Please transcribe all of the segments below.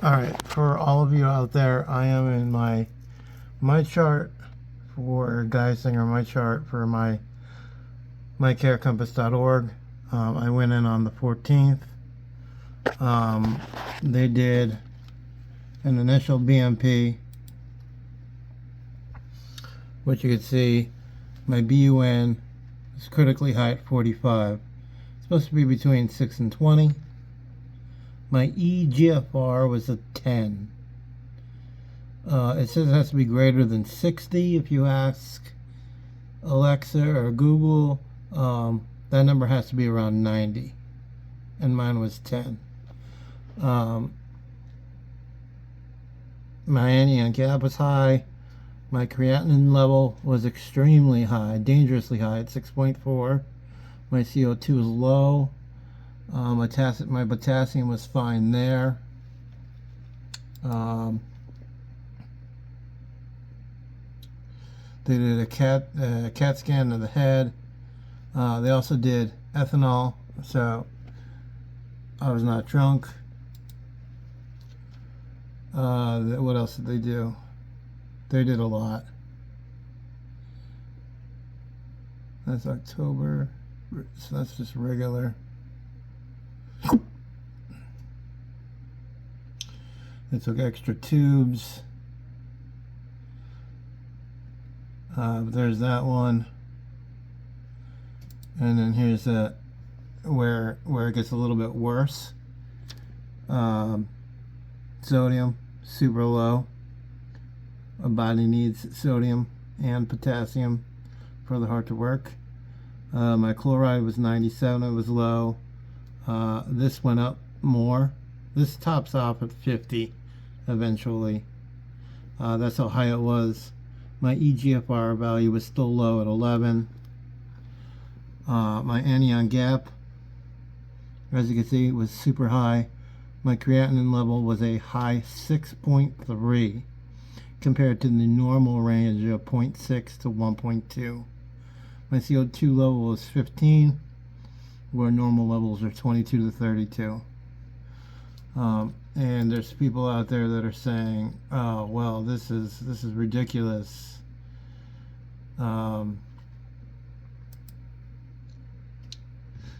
Alright, for all of you out there, I am in my chart for Geising, or my chart for mycarecompass.org. I went in on the 14th. They did an initial BMP, which you can see my BUN is critically high at 45. It's supposed to be between 6 and 20. My EGFR was a 10. It says it has to be greater than 60. If you ask Alexa or Google, that number has to be around 90. And mine was 10. My anion gap was high. My creatinine level was extremely high, dangerously high at 6.4. My CO2 was low. My potassium was fine there. They did a CAT scan of the head. They also did ethanol, so I was not drunk. What else did they do? They did a lot. That's October, so that's just regular. They took extra tubes. There's that one. And then here's where it gets a little bit worse. Sodium, super low. A body needs sodium and potassium for the heart to work. My chloride was 97, it was low. This went up more. This tops off at 50 eventually. That's how high it was. My EGFR value was still low at 11. My anion gap, as you can see, was super high. My creatinine level was a high 6.3 compared to the normal range of 0.6 to 1.2. My CO2 level was 15, where normal levels are 22 to 32. And there's people out there that are saying, "Oh, well, this is ridiculous."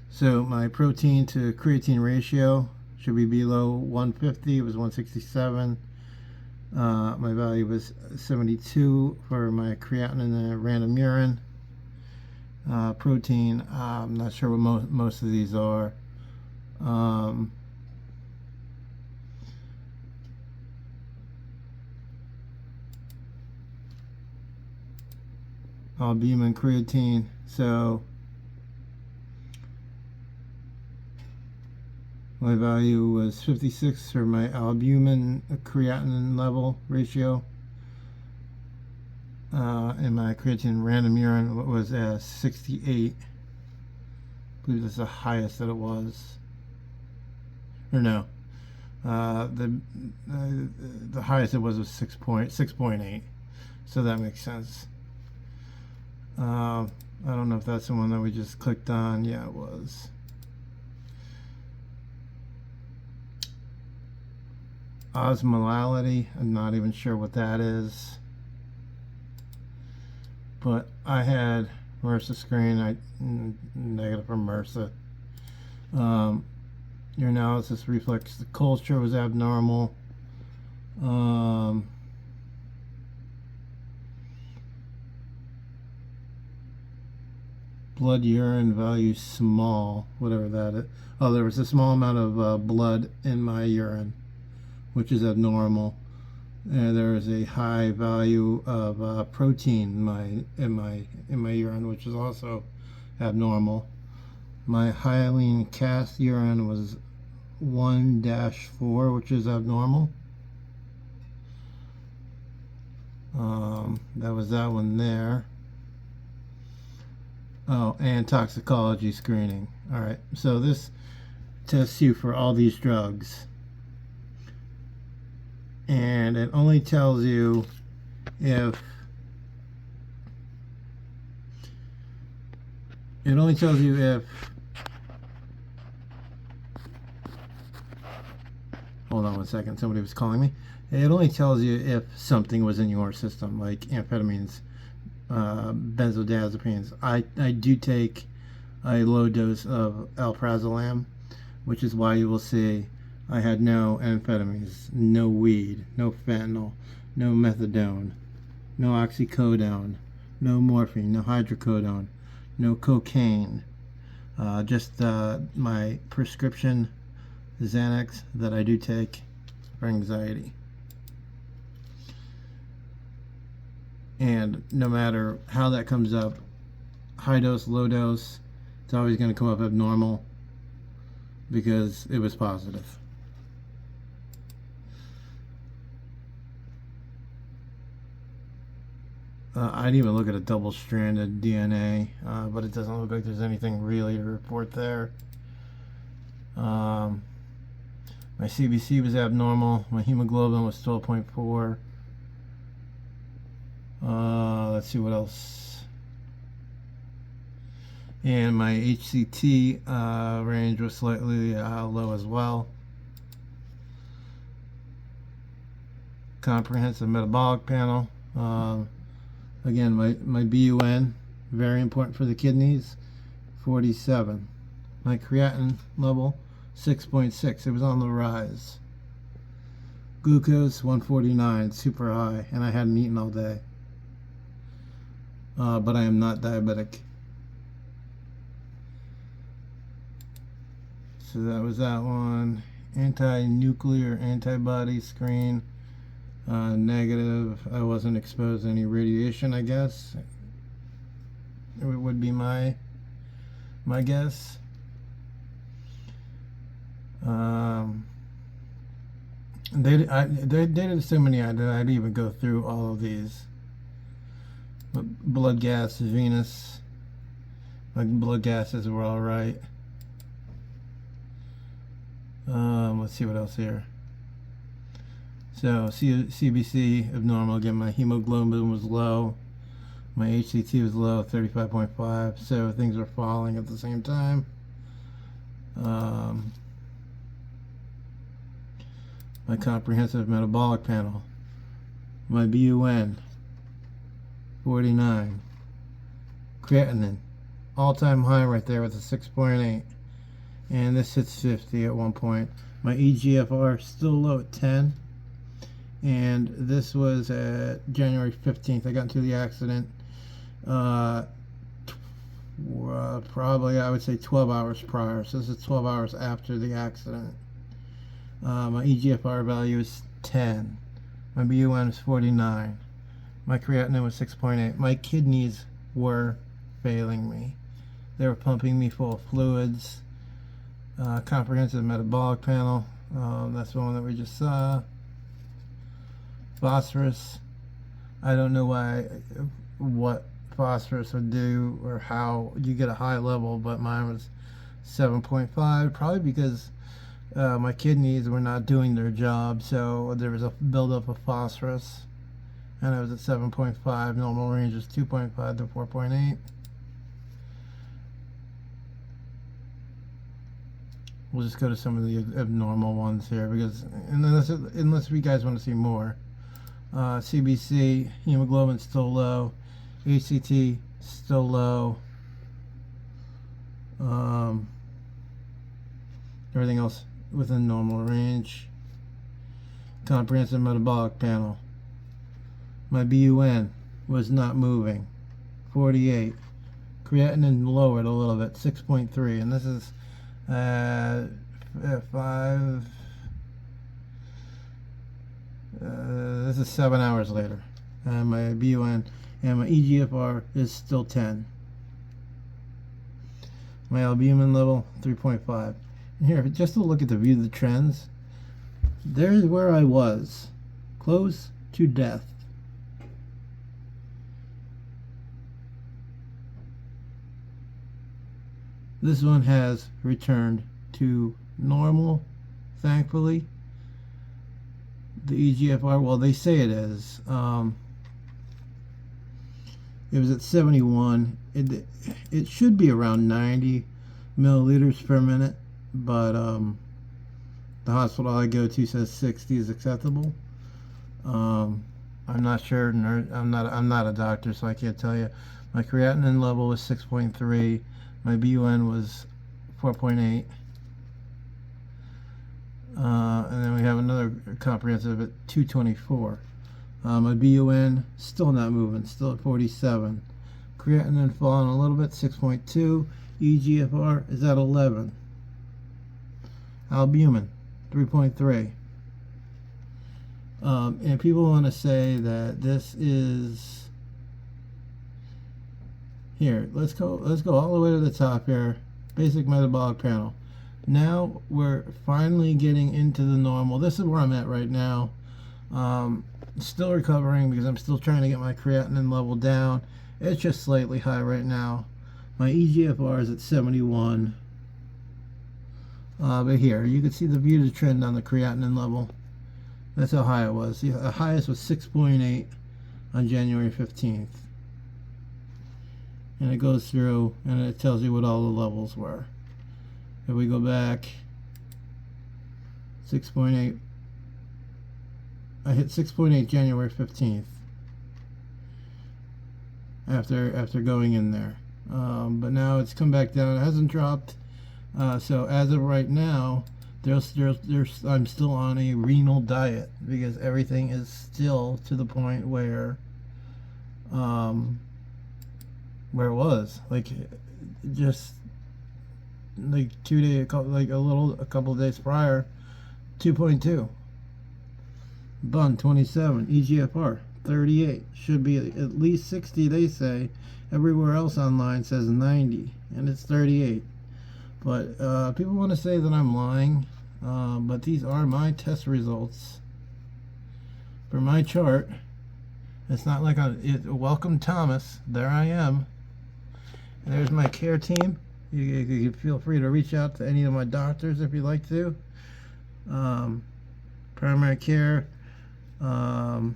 So my protein to creatine ratio should be below 150. It was 167. My value was 72 for my creatinine and random urine. Protein, I'm not sure what most of these are. Albumin, creatine. So my value was 56 for my albumin creatinine level ratio. And my creatine random urine was 68. I believe that's the highest that it was. Or no. The highest it was 6.8. So that makes sense. I don't know if that's the one that we just clicked on. Yeah, it was. Osmolality, I'm not even sure what that is. But I had MRSA screen, negative for MRSA. Urinalysis reflex, the culture was abnormal. Blood urine value small, whatever that is. Oh, there was a small amount of blood in my urine, which is abnormal. And there is a high value of protein in my urine, which is also abnormal. My hyaline cast urine was 1-4, which is abnormal. That was that one there. Oh, and toxicology screening. All right, so this tests you for all these drugs, and it only tells you if Hold on 1 second. Somebody was calling me. It only tells you if something was in your system, like amphetamines, benzodiazepines. I do take a low dose of alprazolam, which is why you will see I had no amphetamines, no weed, no fentanyl, no methadone, no oxycodone, no morphine, no hydrocodone, no cocaine. Just my prescription Xanax that I do take for anxiety. And no matter how that comes up, high dose, low dose, it's always going to come up abnormal because it was positive. I didn't even look at a double-stranded DNA, but it doesn't look like there's anything really to report there. My CBC was abnormal. My hemoglobin was 12.4. Let's see what else. And my HCT range was slightly low as well. Comprehensive metabolic panel. Again, my BUN, very important for the kidneys, 47. My creatinine level, 6.6. It was on the rise. Glucose, 149, super high, and I hadn't eaten all day. But I am not diabetic. So that was that one. Anti-nuclear antibody screen. Negative. I wasn't exposed to any radiation, I guess. It would be my guess. They did so many that I didn't even go through all of these. But blood gas, venous. My blood gases were all right. Let's see what else here. So CBC abnormal. Again, my hemoglobin was low. My HCT was low, 35.5. So things were falling at the same time. My comprehensive metabolic panel. My BUN, 49. Creatinine, all-time high right there with a 6.8. And this hits 50 at one point. My EGFR still low at 10. And this was at January 15th. I got into the accident probably, I would say, 12 hours prior. So this is 12 hours after the accident. My EGFR value is 10. My BUN is 49. My creatinine was 6.8. My kidneys were failing me. They were pumping me full of fluids. Comprehensive metabolic panel. That's the one that we just saw. Phosphorus. I don't know what phosphorus would do or how you get a high level, but mine was 7.5, probably because my kidneys were not doing their job, so there was a buildup of phosphorus, and I was at 7.5. Normal range is 2.5 to 4.8. We'll just go to some of the abnormal ones here, because unless you guys want to see more. CBC, hemoglobin still low, HCT still low, everything else within normal range. Comprehensive metabolic panel. My BUN was not moving, 48. Creatinine lowered a little bit, 6.3, and this is 5. This is 7 hours later, and my BUN and my EGFR is still 10. My albumin level 3.5. And here, just to look at the view of the trends, there's where I was, close to death. This one has returned to normal, thankfully. The EGFR, well, they say it is. It was at 71. It should be around 90 milliliters per minute, but The hospital I go to says 60 is acceptable. I'm not sure. I'm not a doctor, so I can't tell you. My creatinine level was 6.3. My BUN was 4.8. And then we have another comprehensive at 224. My BUN still not moving, still at 47. Creatinine falling a little bit, 6.2. eGFR is at 11. Albumin, 3.3. And people want to say that this is here. Let's go all the way to the top here. Basic metabolic panel. Now we're finally getting into the normal. This is where I'm at right now. Still recovering because I'm still trying to get my creatinine level down. It's just slightly high right now. My eGFR is at 71. But here, you can see the view to trend on the creatinine level. That's how high it was. The highest was 6.8 on January 15th. And it goes through and it tells you what all the levels were. If we go back, 6.8. I hit 6.8 January 15th after going in there. But now it's come back down. It hasn't dropped. So as of right now, I'm still on a renal diet because everything is still to the point where it was like just like a couple of days prior, 2.2. BUN 27, eGFR 38, should be at least 60. They say everywhere else online says 90, and it's 38. But people want to say that I'm lying, but these are my test results for my chart. It's not like welcome Thomas. There I am. And there's my care team. You feel free to reach out to any of my doctors if you'd like to. Primary care. But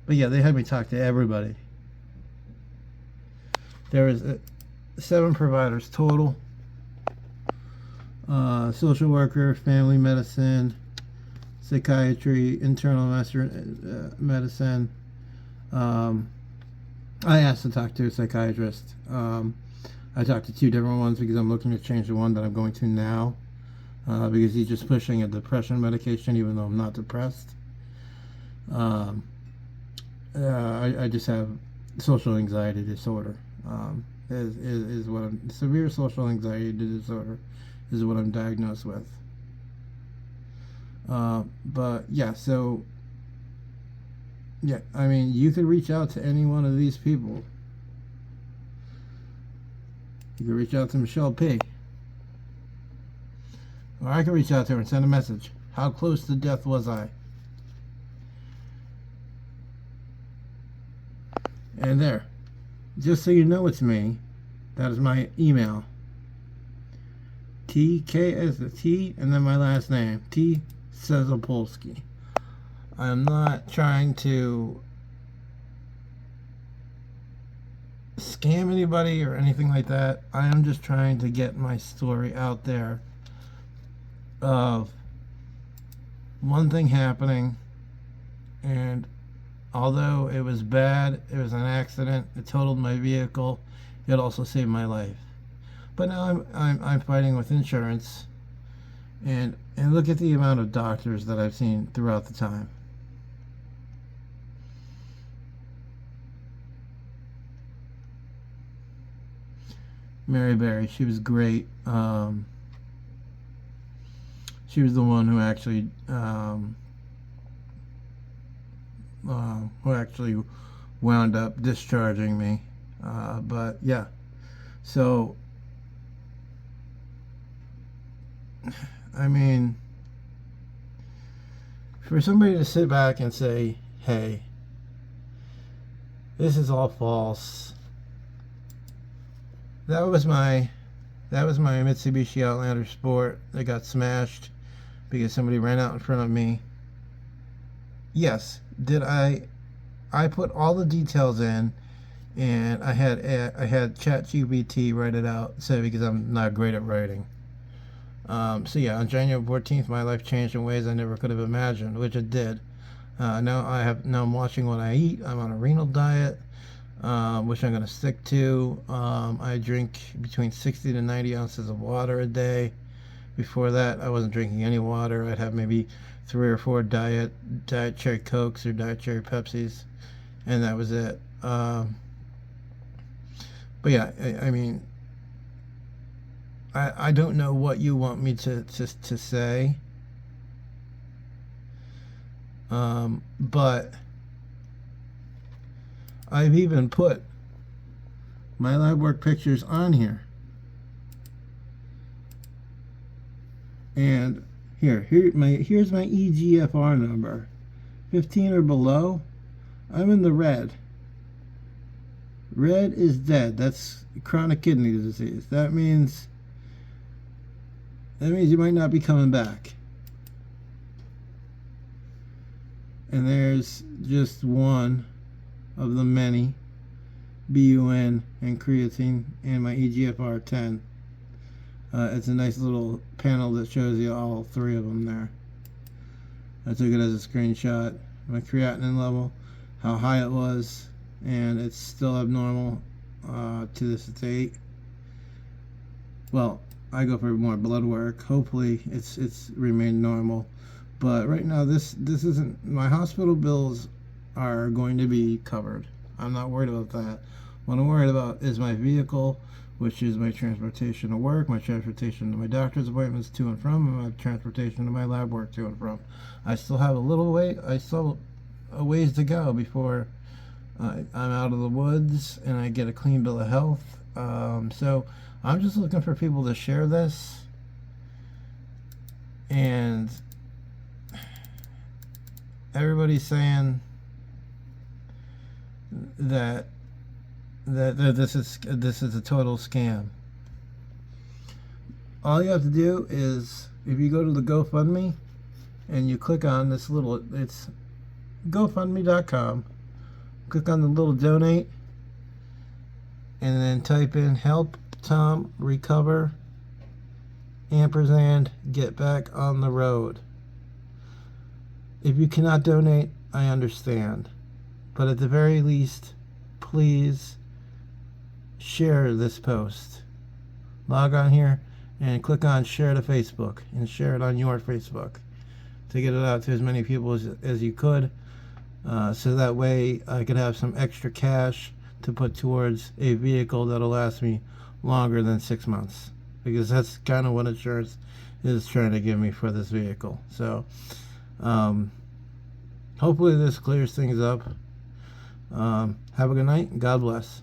yeah, they had me talk to everybody. There was 7 providers total. Social worker, family medicine, psychiatry, internal medicine. I asked to talk to a psychiatrist. I talked to 2 different ones because I'm looking to change the one that I'm going to now. Because he's just pushing a depression medication even though I'm not depressed. I just have social anxiety disorder. Is what I'm severe social anxiety disorder is what I'm diagnosed with. But yeah, so yeah, I mean, you could reach out to any one of these people. You could reach out to Michelle P. Or I could reach out to her and send a message. How close to death was I? And there. Just so you know it's me, that is my email. TK is the T and then my last name. T. Szopolski. I'm not trying to scam anybody or anything like that. I am just trying to get my story out there of one thing happening, and although it was bad, it was an accident, it totaled my vehicle, it also saved my life. But now I'm fighting with insurance, and look at the amount of doctors that I've seen throughout the time. Mary Berry, she was great. She was the one who actually wound up discharging me. But yeah, so I mean, for somebody to sit back and say, hey, this is all false. That was my Mitsubishi Outlander Sport that got smashed because somebody ran out in front of me. Yes, did I put all the details in, and I had ChatGPT write it out, so because I'm not great at writing. So yeah, on January 14th, my life changed in ways I never could have imagined, which it did. Now I'm watching what I eat. I'm on a renal diet, which I'm going to stick to. I drink between 60 to 90 ounces of water a day. Before that, I wasn't drinking any water. I'd have maybe 3 or 4 diet cherry Cokes or diet cherry Pepsis, and that was it. But yeah, I mean, I don't know what you want me to say, but I've even put my lab work pictures on here. And here's my EGFR number. 15 or below, I'm in the red. Red is dead. That's chronic kidney disease. That means you might not be coming back. And there's just one of the many BUN and creatine and my EGFR 10. It's a nice little panel that shows you all 3 of them there. I took it as a screenshot. My creatinine level, how high it was, and it's still abnormal to this date. Well, I go for more blood work. Hopefully it's remained normal. But right now this isn't, my hospital bills are going to be covered. I'm not worried about that. What I'm worried about is my vehicle, which is my transportation to work, my transportation to my doctor's appointments to and from, and my transportation to my lab work to and from. I still have a ways to go before I'm out of the woods and I get a clean bill of health. So I'm just looking for people to share this, and everybody's saying that this is a total scam. All you have to do is, if you go to the GoFundMe and you click on this little, it's GoFundMe.com, click on the little donate, and then type in help Tom recover ampersand get back on the road. If you cannot donate, I understand, but at the very least, please share this post. Log on here and click on share to Facebook and share it on your Facebook to get it out to as many people as you could, so that way I could have some extra cash to put towards a vehicle that'll last me longer than 6 months, because that's kind of what insurance is trying to give me for this vehicle. So hopefully this clears things up. Have a good night. God bless.